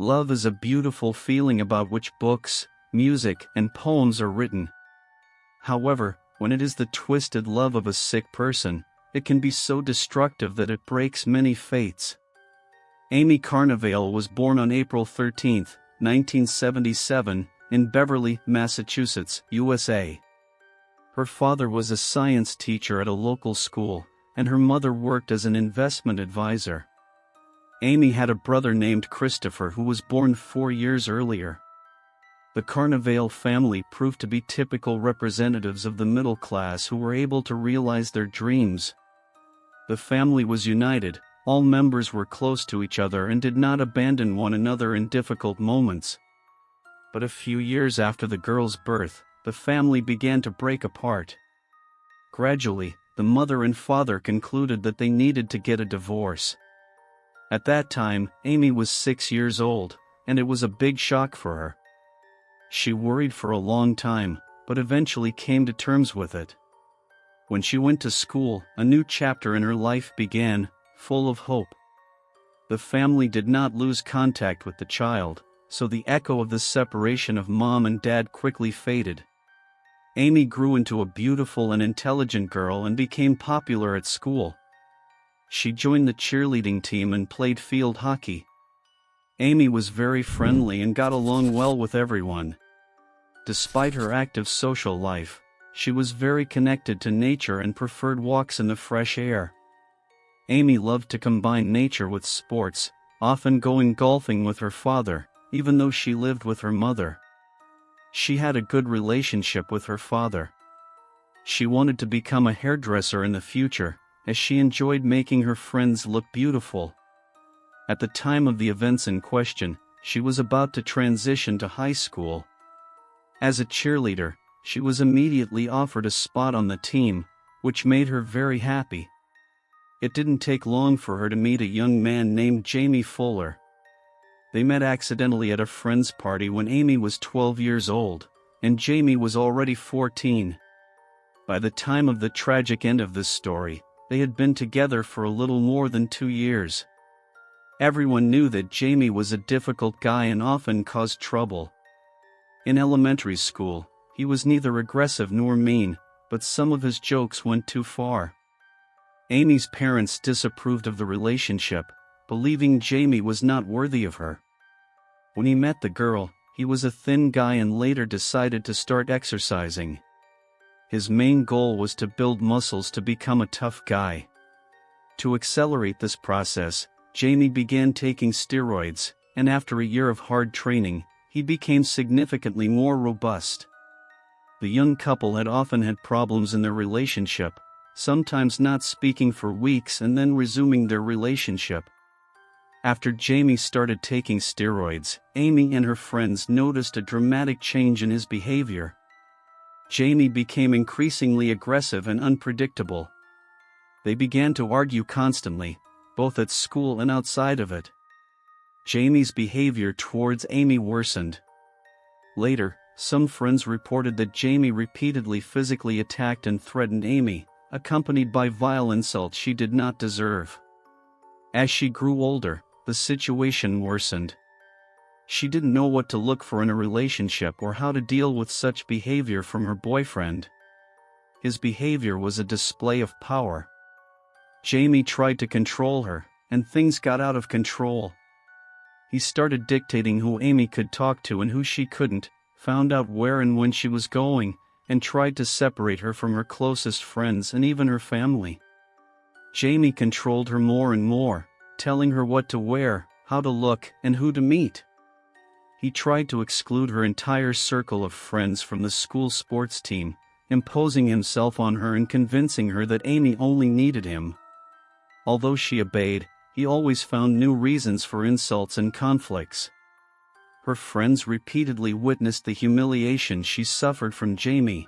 Love is a beautiful feeling about which books, music, and poems are written. However, when it is the twisted love of a sick person, it can be so destructive that it breaks many fates. Amy Carnevale was born on April 13, 1977, in Beverly, Massachusetts, USA. Her father was a science teacher at a local school, and her mother worked as an investment advisor. Amy had a brother named Christopher who was born 4 years earlier. The Carnevale family proved to be typical representatives of the middle class who were able to realize their dreams. The family was united, all members were close to each other and did not abandon one another in difficult moments. But a few years after the girl's birth, the family began to break apart. Gradually, the mother and father concluded that they needed to get a divorce. At that time, Amy was 6 years old, and it was a big shock for her. She worried for a long time, but eventually came to terms with it. When she went to school, a new chapter in her life began, full of hope. The family did not lose contact with the child, so the echo of the separation of mom and dad quickly faded. Amy grew into a beautiful and intelligent girl and became popular at school. She joined the cheerleading team and played field hockey. Amy was very friendly and got along well with everyone. Despite her active social life, she was very connected to nature and preferred walks in the fresh air. Amy loved to combine nature with sports, often going golfing with her father, even though she lived with her mother. She had a good relationship with her father. She wanted to become a hairdresser in the future, as she enjoyed making her friends look beautiful. At the time of the events in question, she was about to transition to high school. As a cheerleader, she was immediately offered a spot on the team, which made her very happy. It didn't take long for her to meet a young man named Jamie Fuller. They met accidentally at a friend's party when Amy was 12 years old, and Jamie was already 14. By the time of the tragic end of this story, they had been together for a little more than 2 years. Everyone knew that Jamie was a difficult guy and often caused trouble. In elementary school, he was neither aggressive nor mean, but some of his jokes went too far. Amy's parents disapproved of the relationship, believing Jamie was not worthy of her. When he met the girl, he was a thin guy and later decided to start exercising. His main goal was to build muscles to become a tough guy. To accelerate this process, Jamie began taking steroids, and after a year of hard training, he became significantly more robust. The young couple had often had problems in their relationship, sometimes not speaking for weeks and then resuming their relationship. After Jamie started taking steroids, Amy and her friends noticed a dramatic change in his behavior. Jamie became increasingly aggressive and unpredictable. They began to argue constantly, both at school and outside of it. Jamie's behavior towards Amy worsened. Later, some friends reported that Jamie repeatedly physically attacked and threatened Amy, accompanied by vile insults she did not deserve. As she grew older, the situation worsened. She didn't know what to look for in a relationship or how to deal with such behavior from her boyfriend. His behavior was a display of power. Jamie tried to control her, and things got out of control. He started dictating who Amy could talk to and who she couldn't, found out where and when she was going, and tried to separate her from her closest friends and even her family. Jamie controlled her more and more, telling her what to wear, how to look, and who to meet. He tried to exclude her entire circle of friends from the school sports team, imposing himself on her and convincing her that Amy only needed him. Although she obeyed, he always found new reasons for insults and conflicts. Her friends repeatedly witnessed the humiliation she suffered from Jamie.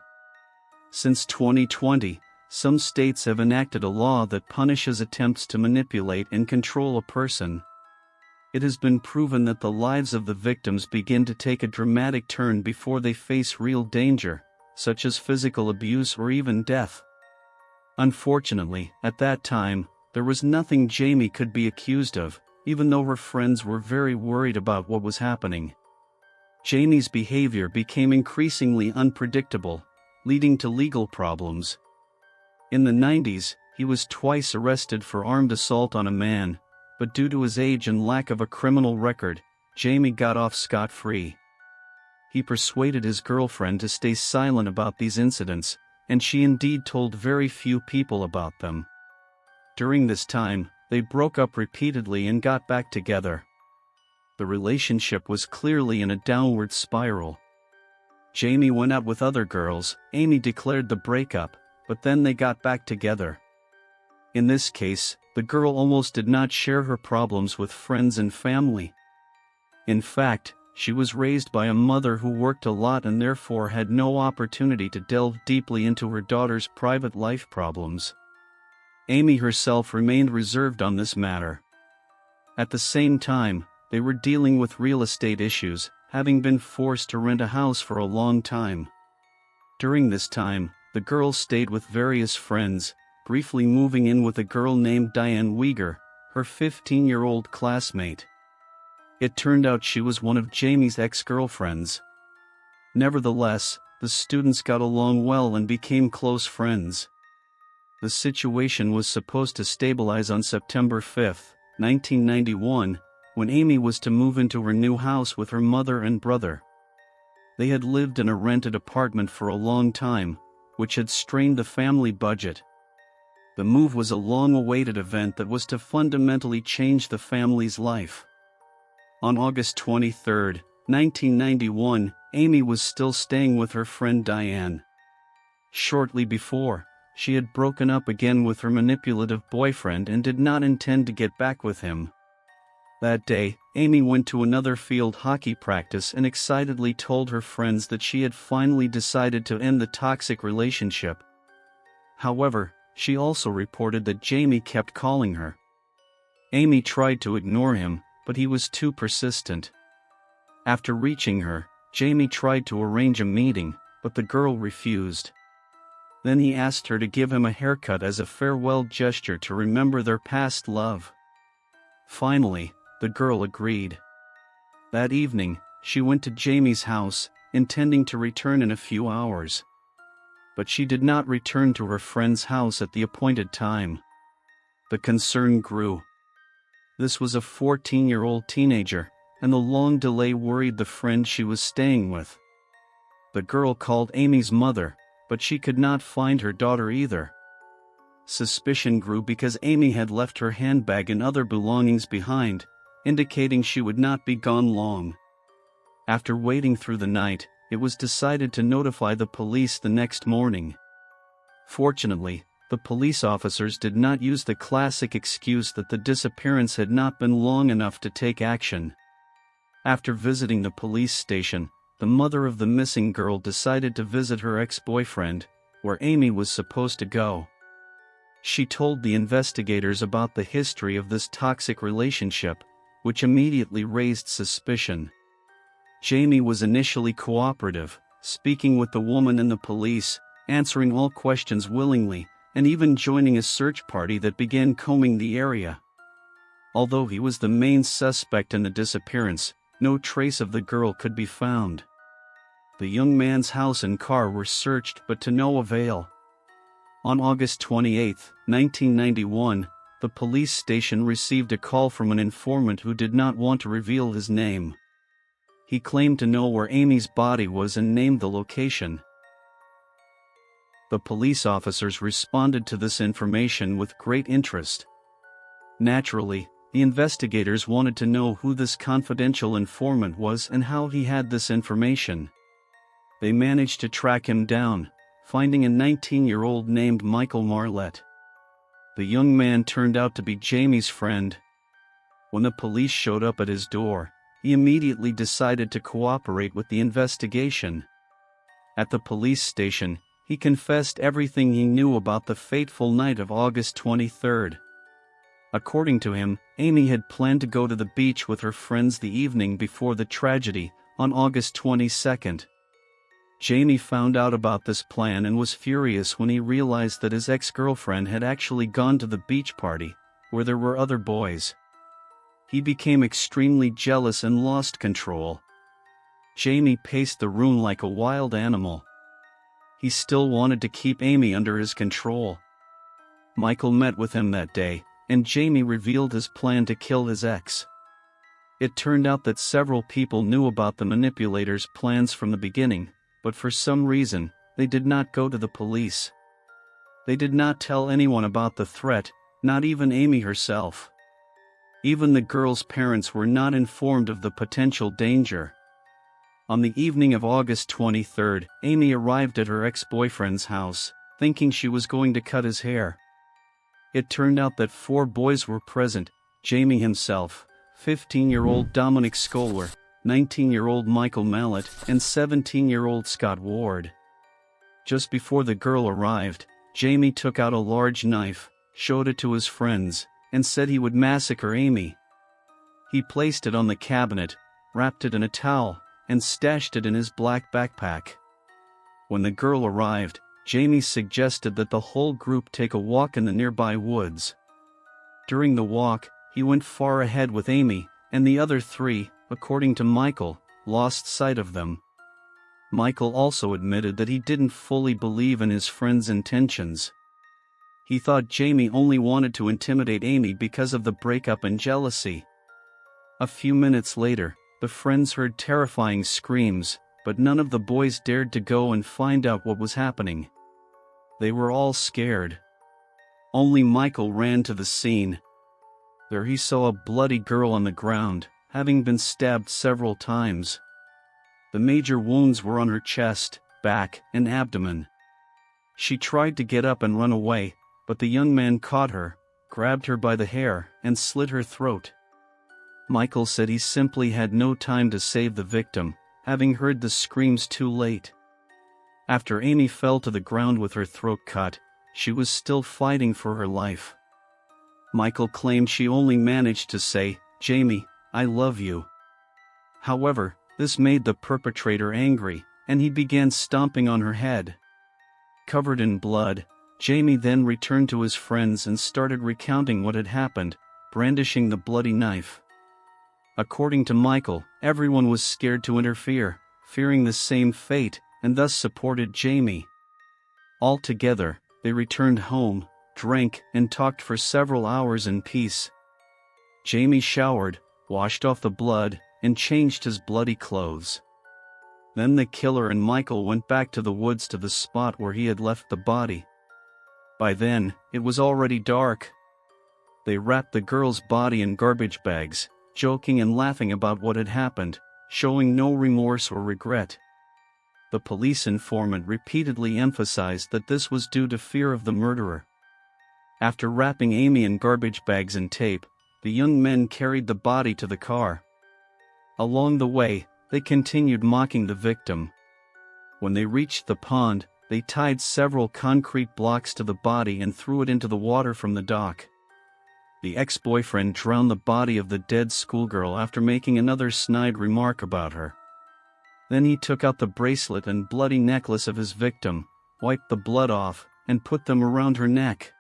Since 2020, some states have enacted a law that punishes attempts to manipulate and control a person. It has been proven that the lives of the victims begin to take a dramatic turn before they face real danger, such as physical abuse or even death. Unfortunately, at that time, there was nothing Jamie could be accused of, even though her friends were very worried about what was happening. Jamie's behavior became increasingly unpredictable, leading to legal problems. In the 90s, he was twice arrested for armed assault on a man, but due to his age and lack of a criminal record, Jamie got off scot-free. He persuaded his girlfriend to stay silent about these incidents, and she indeed told very few people about them. During this time, they broke up repeatedly and got back together. The relationship was clearly in a downward spiral. Jamie went out with other girls, Amy declared the breakup, but then they got back together. In this case, the girl almost did not share her problems with friends and family. In fact, she was raised by a mother who worked a lot and therefore had no opportunity to delve deeply into her daughter's private life problems. Amy herself remained reserved on this matter. At the same time, they were dealing with real estate issues, having been forced to rent a house for a long time. During this time, the girl stayed with various friends, briefly moving in with a girl named Diane Weger, her 15-year-old classmate. It turned out she was one of Jamie's ex-girlfriends. Nevertheless, the students got along well and became close friends. The situation was supposed to stabilize on September 5, 1991, when Amy was to move into her new house with her mother and brother. They had lived in a rented apartment for a long time, which had strained the family budget. The move was a long-awaited event that was to fundamentally change the family's life. On August 23, 1991, Amy was still staying with her friend Diane. Shortly before, she had broken up again with her manipulative boyfriend and did not intend to get back with him. That day, Amy went to another field hockey practice and excitedly told her friends that she had finally decided to end the toxic relationship. However, she also reported that Jamie kept calling her. Amy tried to ignore him, but he was too persistent. After reaching her, Jamie tried to arrange a meeting, but the girl refused. Then he asked her to give him a haircut as a farewell gesture to remember their past love. Finally, the girl agreed. That evening, she went to Jamie's house, intending to return in a few hours. But she did not return to her friend's house at the appointed time. The concern grew. This was a 14-year-old teenager, and the long delay worried the friend she was staying with. The girl called Amy's mother, but she could not find her daughter either. Suspicion grew because Amy had left her handbag and other belongings behind, indicating she would not be gone long. After waiting through the night, it was decided to notify the police the next morning. Fortunately, the police officers did not use the classic excuse that the disappearance had not been long enough to take action. After visiting the police station, the mother of the missing girl decided to visit her ex-boyfriend, where Amy was supposed to go. She told the investigators about the history of this toxic relationship, which immediately raised suspicion. Jamie was initially cooperative, speaking with the woman and the police, answering all questions willingly, and even joining a search party that began combing the area. Although he was the main suspect in the disappearance, no trace of the girl could be found. The young man's house and car were searched but to no avail. On August 28, 1991, the police station received a call from an informant who did not want to reveal his name. He claimed to know where Amy's body was and named the location. The police officers responded to this information with great interest. Naturally, the investigators wanted to know who this confidential informant was and how he had this information. They managed to track him down, finding a 19-year-old named Michael Marlette. The young man turned out to be Jamie's friend. When the police showed up at his door, he immediately decided to cooperate with the investigation. At the police station, he confessed everything he knew about the fateful night of August 23. According to him, Amy had planned to go to the beach with her friends the evening before the tragedy, on August 22. Jamie found out about this plan and was furious when he realized that his ex-girlfriend had actually gone to the beach party, where there were other boys. He became extremely jealous and lost control. Jamie paced the room like a wild animal. He still wanted to keep Amy under his control. Michael met with him that day, and Jamie revealed his plan to kill his ex. It turned out that several people knew about the manipulator's plans from the beginning, but for some reason, they did not go to the police. They did not tell anyone about the threat, not even Amy herself. Even the girl's parents were not informed of the potential danger. On the evening of August 23, Amy arrived at her ex-boyfriend's house, thinking she was going to cut his hair. It turned out that 4 boys were present: Jamie himself, 15-year-old Dominic Scholar, 19-year-old Michael Mallet, and 17-year-old Scott Ward. Just before the girl arrived, Jamie took out a large knife, showed it to his friends, and said he would massacre Amy. He placed it on the cabinet, wrapped it in a towel, and stashed it in his black backpack. When the girl arrived, Jamie suggested that the whole group take a walk in the nearby woods. During the walk, he went far ahead with Amy, and the other 3, according to Michael, lost sight of them. Michael also admitted that he didn't fully believe in his friend's intentions. He thought Jamie only wanted to intimidate Amy because of the breakup and jealousy. A few minutes later, the friends heard terrifying screams, but none of the boys dared to go and find out what was happening. They were all scared. Only Michael ran to the scene. There he saw a bloody girl on the ground, having been stabbed several times. The major wounds were on her chest, back, and abdomen. She tried to get up and run away, but the young man caught her, grabbed her by the hair, and slit her throat. Michael said he simply had no time to save the victim, having heard the screams too late. After Amy fell to the ground with her throat cut, she was still fighting for her life. Michael claimed she only managed to say, "Jamie, I love you." However, this made the perpetrator angry, and he began stomping on her head. Covered in blood, Jamie then returned to his friends and started recounting what had happened, brandishing the bloody knife. According to Michael, everyone was scared to interfere, fearing the same fate, and thus supported Jamie. Altogether, they returned home, drank, and talked for several hours in peace. Jamie showered, washed off the blood, and changed his bloody clothes. Then the killer and Michael went back to the woods to the spot where he had left the body. By then, it was already dark. They wrapped the girl's body in garbage bags, joking and laughing about what had happened, showing no remorse or regret. The police informant repeatedly emphasized that this was due to fear of the murderer. After wrapping Amy in garbage bags and tape, the young men carried the body to the car. Along the way, they continued mocking the victim. When they reached the pond, they tied several concrete blocks to the body and threw it into the water from the dock. The ex-boyfriend drowned the body of the dead schoolgirl after making another snide remark about her. Then he took out the bracelet and bloody necklace of his victim, wiped the blood off, and put them around her neck.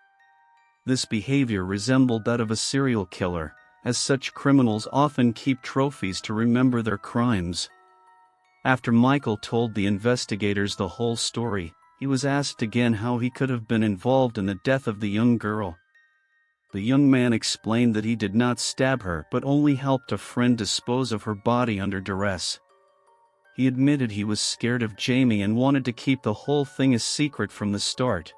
This behavior resembled that of a serial killer, as such criminals often keep trophies to remember their crimes. After Michael told the investigators the whole story, he was asked again how he could have been involved in the death of the young girl. The young man explained that he did not stab her but only helped a friend dispose of her body under duress. He admitted he was scared of Jamie and wanted to keep the whole thing a secret from the start.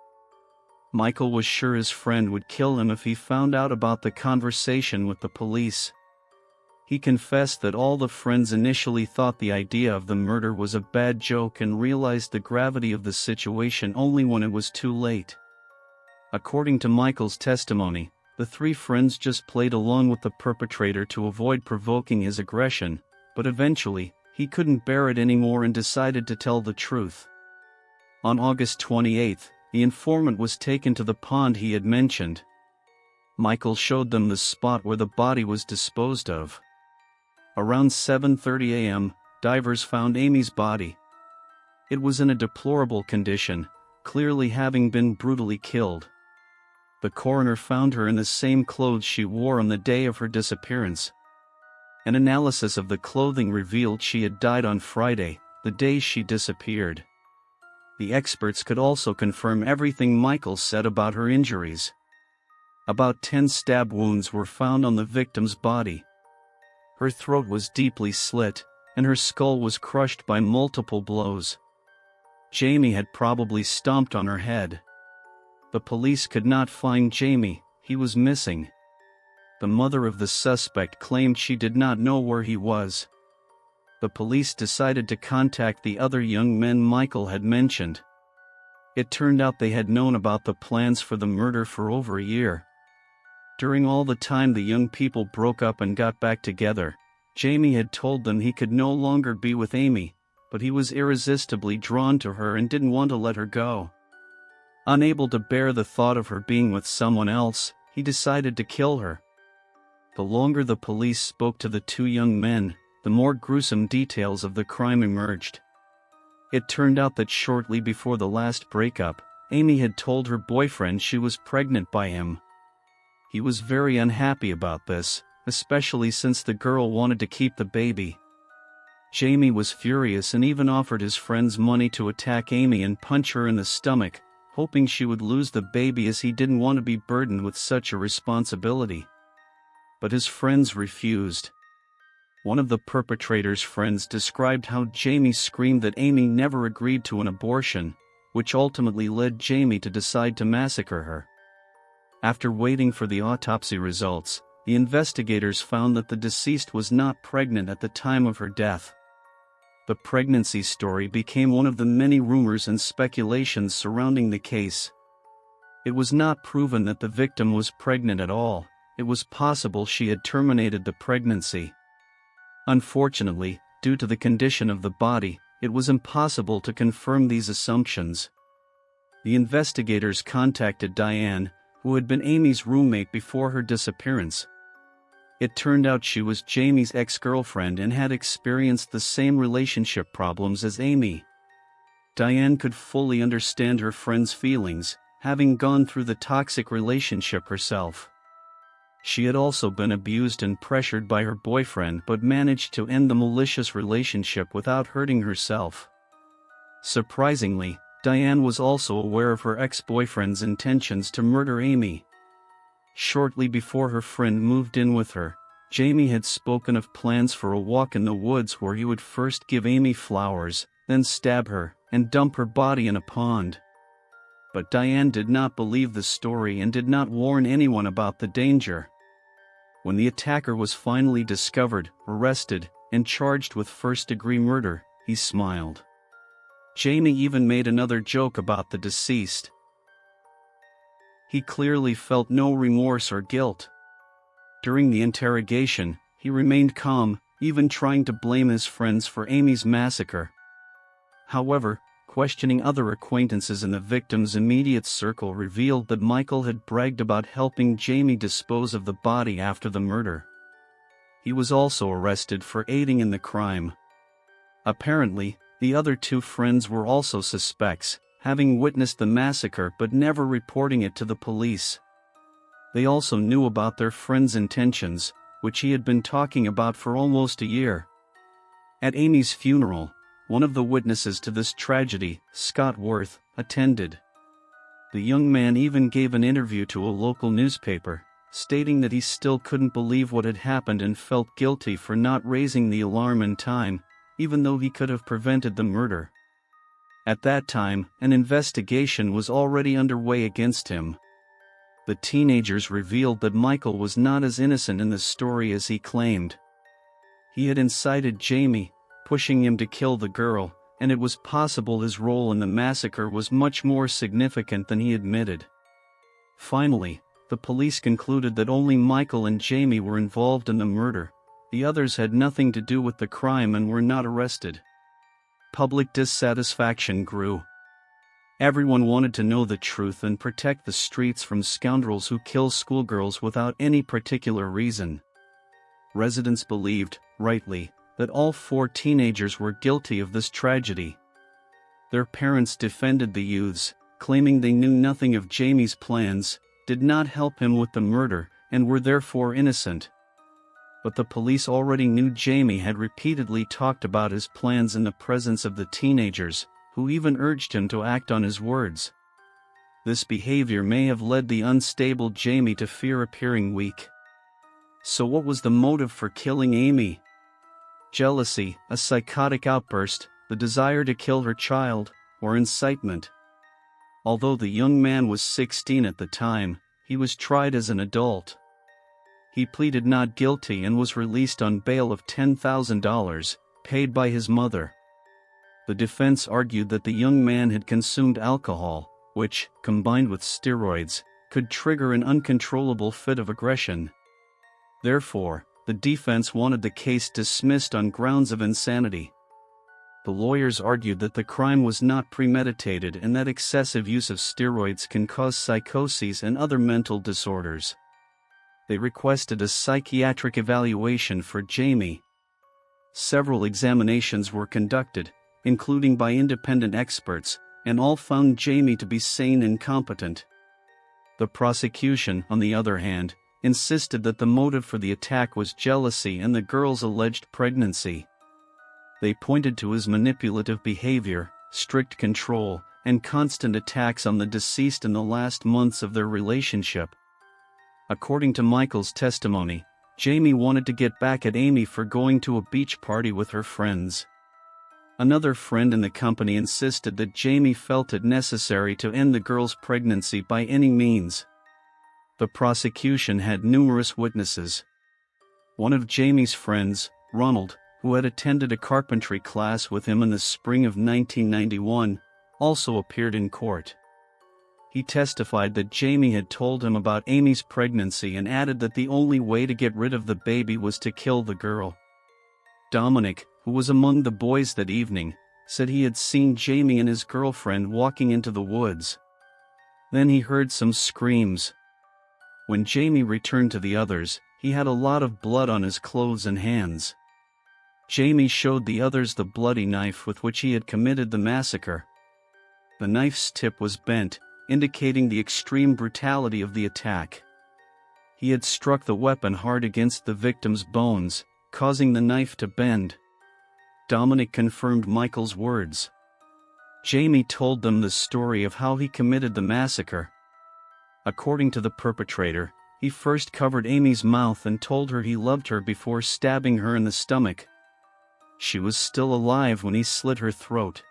Michael was sure his friend would kill him if he found out about the conversation with the police. He confessed that all the friends initially thought the idea of the murder was a bad joke and realized the gravity of the situation only when it was too late. According to Michael's testimony, the 3 friends just played along with the perpetrator to avoid provoking his aggression, but eventually, he couldn't bear it anymore and decided to tell the truth. On August 28, the informant was taken to the pond he had mentioned. Michael showed them the spot where the body was disposed of. Around 7:30 a.m., divers found Amy's body. It was in a deplorable condition, clearly having been brutally killed. The coroner found her in the same clothes she wore on the day of her disappearance, An analysis of the clothing revealed she had died on Friday, the day she disappeared. The experts could also confirm everything Michael said about her injuries. About 10 stab wounds were found on the victim's body. Her throat was deeply slit, and her skull was crushed by multiple blows. Jamie had probably stomped on her head. The police could not find Jamie, he was missing. The mother of the suspect claimed she did not know where he was. The police decided to contact the other young men Michael had mentioned. It turned out they had known about the plans for the murder for over a year. During all the time the young people broke up and got back together, Jamie had told them he could no longer be with Amy, but he was irresistibly drawn to her and didn't want to let her go. Unable to bear the thought of her being with someone else, he decided to kill her. The longer the police spoke to the two young men, the more gruesome details of the crime emerged. It turned out that shortly before the last breakup, Amy had told her boyfriend she was pregnant by him. He was very unhappy about this, especially since the girl wanted to keep the baby. Jamie was furious and even offered his friends money to attack Amy and punch her in the stomach, hoping she would lose the baby as he didn't want to be burdened with such a responsibility. But his friends refused. One of the perpetrator's friends described how Jamie screamed that Amy never agreed to an abortion, which ultimately led Jamie to decide to massacre her. After waiting for the autopsy results, the investigators found that the deceased was not pregnant at the time of her death. The pregnancy story became one of the many rumors and speculations surrounding the case. It was not proven that the victim was pregnant at all. It was possible she had terminated the pregnancy. Unfortunately, due to the condition of the body, it was impossible to confirm these assumptions. The investigators contacted Diane, who had been Amy's roommate before her disappearance. It turned out she was Jamie's ex-girlfriend and had experienced the same relationship problems as Amy. Diane could fully understand her friend's feelings, having gone through the toxic relationship herself. She had also been abused and pressured by her boyfriend but managed to end the malicious relationship without hurting herself. Surprisingly, Diane was also aware of her ex-boyfriend's intentions to murder Amy. Shortly before her friend moved in with her, Jamie had spoken of plans for a walk in the woods where he would first give Amy flowers, then stab her, and dump her body in a pond. But Diane did not believe the story and did not warn anyone about the danger. When the attacker was finally discovered, arrested, and charged with first-degree murder, he smiled. Jamie even made another joke about the deceased. He clearly felt no remorse or guilt. During the interrogation, he remained calm, even trying to blame his friends for Amy's massacre. However, questioning other acquaintances in the victim's immediate circle revealed that Michael had bragged about helping Jamie dispose of the body after the murder. He was also arrested for aiding in the crime. Apparently, the other two friends were also suspects, having witnessed the massacre but never reporting it to the police. They also knew about their friend's intentions, which he had been talking about for almost a year. At Amy's funeral, one of the witnesses to this tragedy, Scott Worth, attended. The young man even gave an interview to a local newspaper, stating that he still couldn't believe what had happened and felt guilty for not raising the alarm in time, even though he could have prevented the murder. At that time, an investigation was already underway against him. The teenagers revealed that Michael was not as innocent in the story as he claimed. He had incited Jamie, pushing him to kill the girl, and it was possible his role in the massacre was much more significant than he admitted. Finally, the police concluded that only Michael and Jamie were involved in the murder. The others had nothing to do with the crime and were not arrested. Public dissatisfaction grew. Everyone wanted to know the truth and protect the streets from scoundrels who kill schoolgirls without any particular reason. Residents believed, rightly, that all four teenagers were guilty of this tragedy. Their parents defended the youths, claiming they knew nothing of Jamie's plans, did not help him with the murder, and were therefore innocent. but the police already knew Jamie had repeatedly talked about his plans in the presence of the teenagers, who even urged him to act on his words. This behavior may have led the unstable Jamie to fear appearing weak. So what was the motive for killing Amy? Jealousy, a psychotic outburst, the desire to kill her child, or incitement? Although the young man was 16 at the time, he was tried as an adult. He pleaded not guilty and was released on bail of $10,000, paid by his mother. The defense argued that the young man had consumed alcohol, which, combined with steroids, could trigger an uncontrollable fit of aggression. Therefore, the defense wanted the case dismissed on grounds of insanity. The lawyers argued that the crime was not premeditated and that excessive use of steroids can cause psychoses and other mental disorders. They requested a psychiatric evaluation for Jamie. Several examinations were conducted, including by independent experts, and all found Jamie to be sane and competent. The prosecution, on the other hand, insisted that the motive for the attack was jealousy and the girl's alleged pregnancy. They pointed to his manipulative behavior, strict control, and constant attacks on the deceased in the last months of their relationship. According to Michael's testimony, Jamie wanted to get back at Amy for going to a beach party with her friends. Another friend in the company insisted that Jamie felt it necessary to end the girl's pregnancy by any means. The prosecution had numerous witnesses. One of Jamie's friends, Ronald, who had attended a carpentry class with him in the spring of 1991, also appeared in court. He testified that Jamie had told him about Amy's pregnancy and added that the only way to get rid of the baby was to kill the girl. Dominic, who was among the boys that evening, said he had seen Jamie and his girlfriend walking into the woods. Then he heard some screams. When Jamie returned to the others, he had a lot of blood on his clothes and hands. Jamie showed the others the bloody knife with which he had committed the massacre. The knife's tip was bent, indicating the extreme brutality of the attack. He had struck the weapon hard against the victim's bones, causing the knife to bend. Dominic confirmed Michael's words. Jamie told them the story of how he committed the massacre. According to the perpetrator, he first covered Amy's mouth and told her he loved her before stabbing her in the stomach. She was still alive when he slit her throat.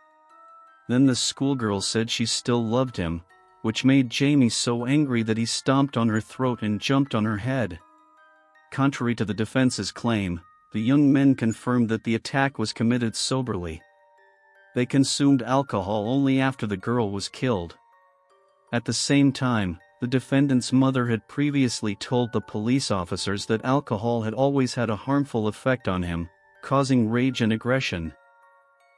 Then the schoolgirl said she still loved him, which made Jamie so angry that he stomped on her throat and jumped on her head. Contrary to the defense's claim, the young men confirmed that the attack was committed soberly. They consumed alcohol only after the girl was killed. At the same time, the defendant's mother had previously told the police officers that alcohol had always had a harmful effect on him, causing rage and aggression.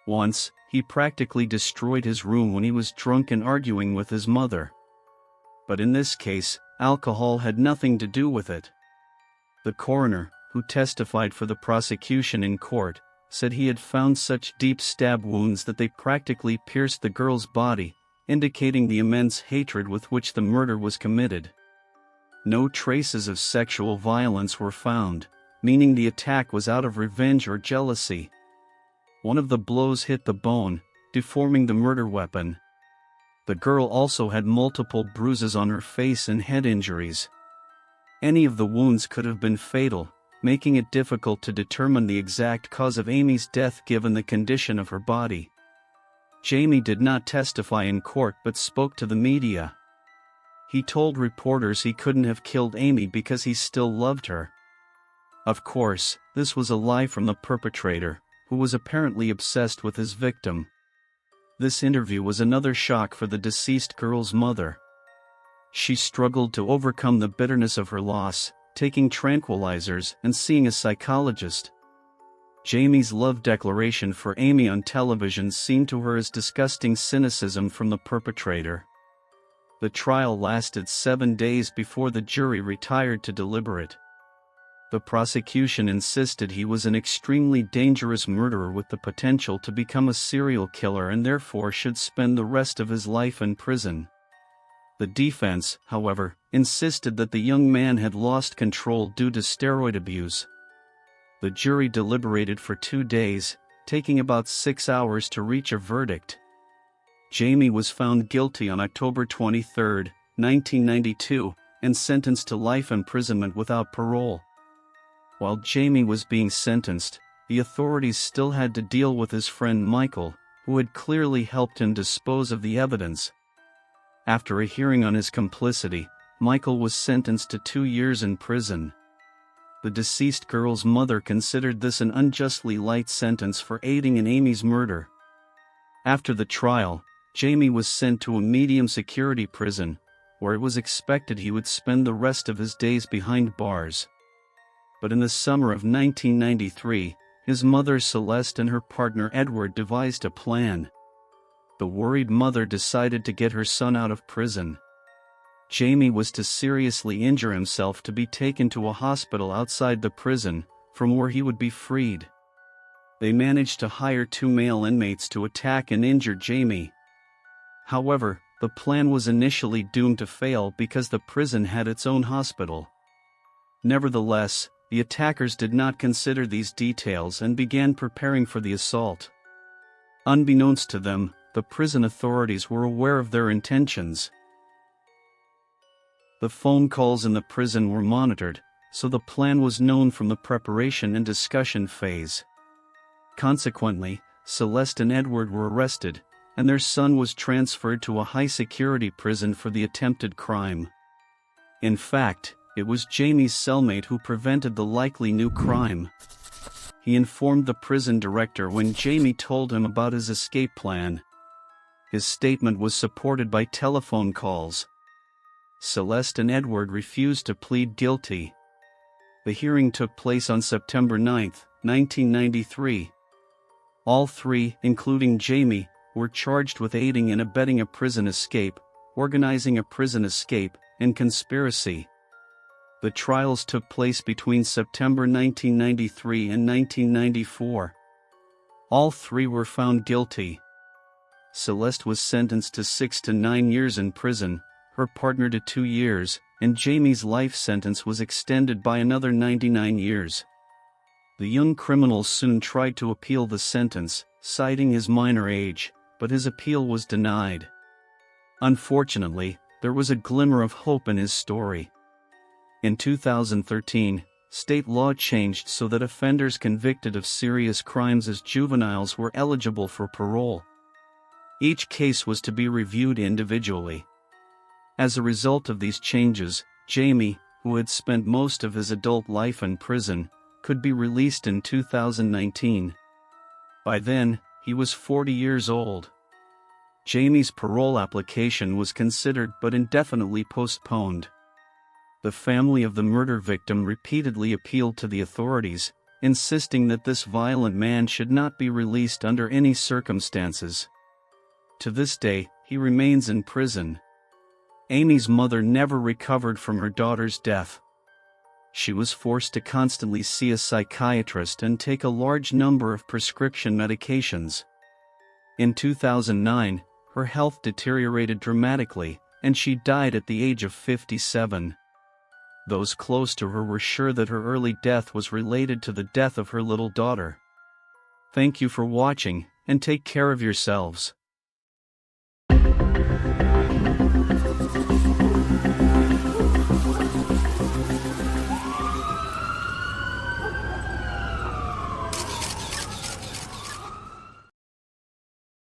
Once, he practically destroyed his room when he was drunk and arguing with his mother. But in this case, alcohol had nothing to do with it. The coroner, who testified for the prosecution in court, said he had found such deep stab wounds that they practically pierced the girl's body, indicating the immense hatred with which the murder was committed. No traces of sexual violence were found, meaning the attack was out of revenge or jealousy. One of the blows hit the bone, deforming the murder weapon. The girl also had multiple bruises on her face and head injuries. Any of the wounds could have been fatal, making it difficult to determine the exact cause of Amy's death given the condition of her body. Jamie did not testify in court but spoke to the media. He told reporters he couldn't have killed Amy because he still loved her. Of course, this was a lie from the perpetrator, who was apparently obsessed with his victim. This interview was another shock for the deceased girl's mother. She struggled to overcome the bitterness of her loss, taking tranquilizers and seeing a psychologist. Jamie's love declaration for Amy on television seemed to her as disgusting cynicism from the perpetrator. The trial lasted 7 days before the jury retired to deliberate. The prosecution insisted he was an extremely dangerous murderer with the potential to become a serial killer and therefore should spend the rest of his life in prison. The defense, however, insisted that the young man had lost control due to steroid abuse. The jury deliberated for 2 days, taking about 6 hours to reach a verdict. Jamie was found guilty on October 23, 1992, and sentenced to life imprisonment without parole. While Jamie was being sentenced, the authorities still had to deal with his friend Michael, who had clearly helped him dispose of the evidence. After a hearing on his complicity, Michael was sentenced to 2 years in prison. The deceased girl's mother considered this an unjustly light sentence for aiding in Amy's murder. After the trial, Jamie was sent to a medium-security prison, where it was expected he would spend the rest of his days behind bars. But in the summer of 1993, his mother Celeste and her partner Edward devised a plan. The worried mother decided to get her son out of prison. Jamie was to seriously injure himself to be taken to a hospital outside the prison, from where he would be freed. They managed to hire 2 male inmates to attack and injure Jamie. However, the plan was initially doomed to fail because the prison had its own hospital. Nevertheless, the attackers did not consider these details and began preparing for the assault. Unbeknownst to them, the prison authorities were aware of their intentions. The phone calls in the prison were monitored, so the plan was known from the preparation and discussion phase. Consequently, Celeste and Edward were arrested, and their son was transferred to a high-security prison for the attempted crime. In fact, it was Jamie's cellmate who prevented the likely new crime. He informed the prison director when Jamie told him about his escape plan. His statement was supported by telephone calls. Celeste and Edward refused to plead guilty. The hearing took place on September 9, 1993. All 3, including Jamie, were charged with aiding and abetting a prison escape, organizing a prison escape, and conspiracy. The trials took place between September 1993 and 1994. All 3 were found guilty. Celeste was sentenced to 6 to 9 years in prison, her partner to 2 years, and Jamie's life sentence was extended by another 99 years. The young criminal soon tried to appeal the sentence, citing his minor age, but his appeal was denied. Unfortunately, there was a glimmer of hope in his story. In 2013, state law changed so that offenders convicted of serious crimes as juveniles were eligible for parole. Each case was to be reviewed individually. As a result of these changes, Jamie, who had spent most of his adult life in prison, could be released in 2019. By then, he was 40 years old. Jamie's parole application was considered but indefinitely postponed. The family of the murder victim repeatedly appealed to the authorities, insisting that this violent man should not be released under any circumstances. To this day, he remains in prison. Amy's mother never recovered from her daughter's death. She was forced to constantly see a psychiatrist and take a large number of prescription medications. In 2009, her health deteriorated dramatically, and she died at the age of 57. Those close to her were sure that her early death was related to the death of her little daughter. Thank you for watching, and take care of yourselves.